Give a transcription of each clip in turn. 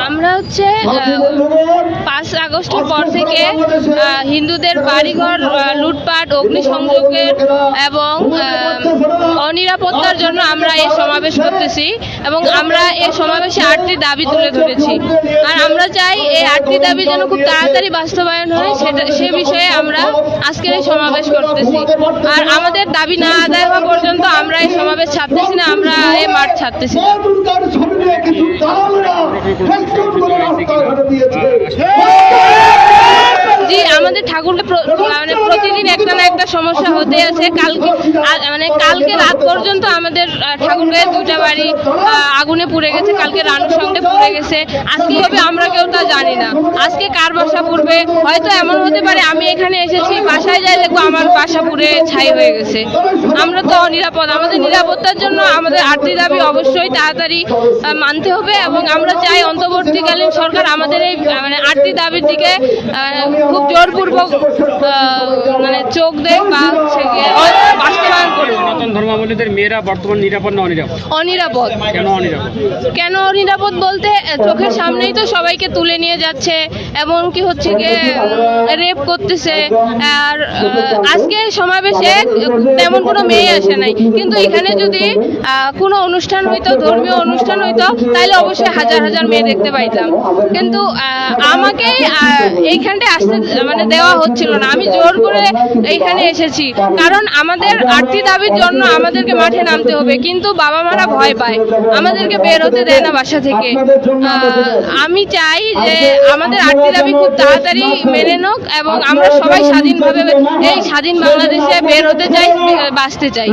আমরা হচ্ছে 5 আগস্টের পর থেকে হিন্দুদের বাড়িঘর লুটপাট, অগ্নিসংযোগের এবং অনিরাপত্তার জন্য আমরা এই সমাবেশ করতেছি এবং আমরা এই সমাবেশে 8টি দাবি তুলে ধরেছি। আর আমরা চাই এই 8টি দাবি যেন খুব তাড়াতাড়ি বাস্তবায়ন হয়, সে বিষয়ে আমরা আজকের এই সমাবেশ করতেছি। আর আমাদের দাবি না আদায় হওয়া পর্যন্ত আমরা এই সমাবেশ ছাড়তেছি না, আমরা এই মাঠ ছাড়তেছি না। জি, আমাদের ঠাকুরকে মানে প্রতিদিন একটা না একটা সমস্যা হতে আছে। কালকে রাত পর্যন্ত আমাদের ঠাকুরকে 2টা বাড়ি আগুনে পুড়ে গেছে, কালকে রানুর সঙ্গে পুড়ে গেছে। আজকে হবে আমরা কেউ তা জানি না, আজকে কার বাসা পুড়বে। হয়তো এমন হতে পারে আমি এখানে এসেছি, বাসায় যাই দেখবো আমার বাসা পুড়ে ছাই হয়ে গেছে। আমরা তো অনিরাপদ, আমাদের নিরাপত্তার জন্য আমাদের 8টি দাবি অবশ্যই তাড়াতাড়ি মানতে হবে এবং আমরা চাই অন্তর্বর্তীকালীন সরকার আমাদের এই 8টি দাবির দিকে খুব জোরপূর্বক চোখ দেখ বা বাস্তবায়ন করুন। ধর্মাবলম্বীদের মেয়েরা বর্তমান নিরাপদ না অনিরাপদ? অনিরাপদ। কেন অনিরাপদ? কেন অনিরাপদ বলতে চোখের সামনেই তো সবাইকে তুলে নিয়ে যাচ্ছে এবং কি হচ্ছে গিয়ে রেপ করতেছে। আর আজকে সমাবেশে তেমন কোনো মেয়ে আসে নাই, কিন্তু এখানে যদি কোনো অনুষ্ঠান হইতো, ধর্মীয় অনুষ্ঠান হইতো, তাহলে অবশ্যই হাজার হাজার মেয়ে দেখতে পাইতাম। কিন্তু আমাকে এইখানটা আসতে দেওয়া হচ্ছিল না, আমি জোর করে এইখানে এসেছি। কারণ আমাদের 8টি দাবির জন্য আমাদেরকে মাঠে নামতে হবে, কিন্তু বাবা মারা ভয় পায়, আমাদেরকে বের হতে দেয় না বাসা থেকে। আমি চাই যে আমাদের 8টি দাবি খুব তাড়াতাড়ি মেনে নোক এবং আমরা সবাই স্বাধীনভাবে এই স্বাধীন বাংলাদেশে বের হতে চাই, বাঁচতে চাই।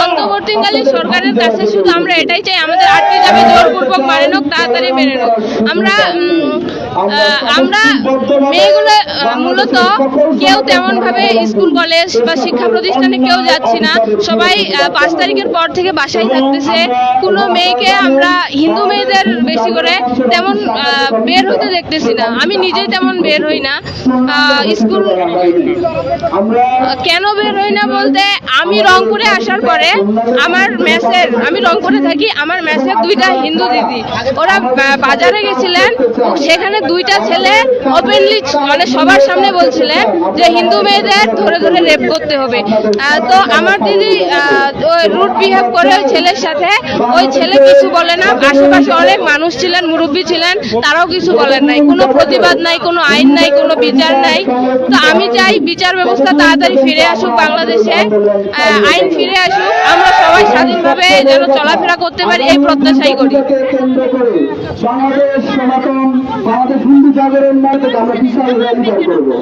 অন্তর্বর্তীকালীন সরকারের কাছে শুধু আমরা এটাই চাই, আমাদের 8টি দাবি জোরপূর্বক মেনে নোক, তাড়াতাড়ি মেনে নোক। আমরা মেয়েগুলো মূলত কেউ তেমন ভাবে স্কুল কলেজ বা শিক্ষা প্রতিষ্ঠানে কেউ যাচ্ছি না, সবাই 5 তারিখের পর থেকে বাসায় থাকতেছে। কোনো মেয়েকে আমরা হিন্দু মেয়েদের বেশি করে তেমন বের হতে দেখতেছি না, আমি নিজেই তেমন বের হই না স্কুল। কেন বের হই না বলতে, আমি রংপুরে আসার পরে আমি রংপুরে থাকি, আমার মেসের 2টা হিন্দু দিদি ওরা বাজারে গেছিলেন, সেখানে 2টা ছেলে ওপেনলি সবার সামনে বলছিলেন যে হিন্দু মেয়েদের ধরে ধরে রেপ করতে হবে। তো আমার দিদি রুট বিহেভ করে ওই ছেলের সাথে, ওই ছেলে কিছু বলে না। আশেপাশে অনেক মানুষ ছিলেন, মুরব্বী ছিলেন, তারাও কিছু বলেন নাই, কোনো প্রতিবাদ নাই, কোনো আইন নাই, কোনো বিচার নাই। তো আমি চাই বিচার ব্যবস্থা তাড়াতাড়ি ফিরে আসুক বাংলাদেশে, আইন ফিরে আসুক, আমরা সবাই স্বাধীনভাবে যেন চলাফেরা করতে পারি, এই প্রত্যাশাই করি। বাংলাদেশ সনাতন, বাংলাদেশ হিন্দু জাগরণ মার্কেট আমরা বিশাল র্যালি করবো।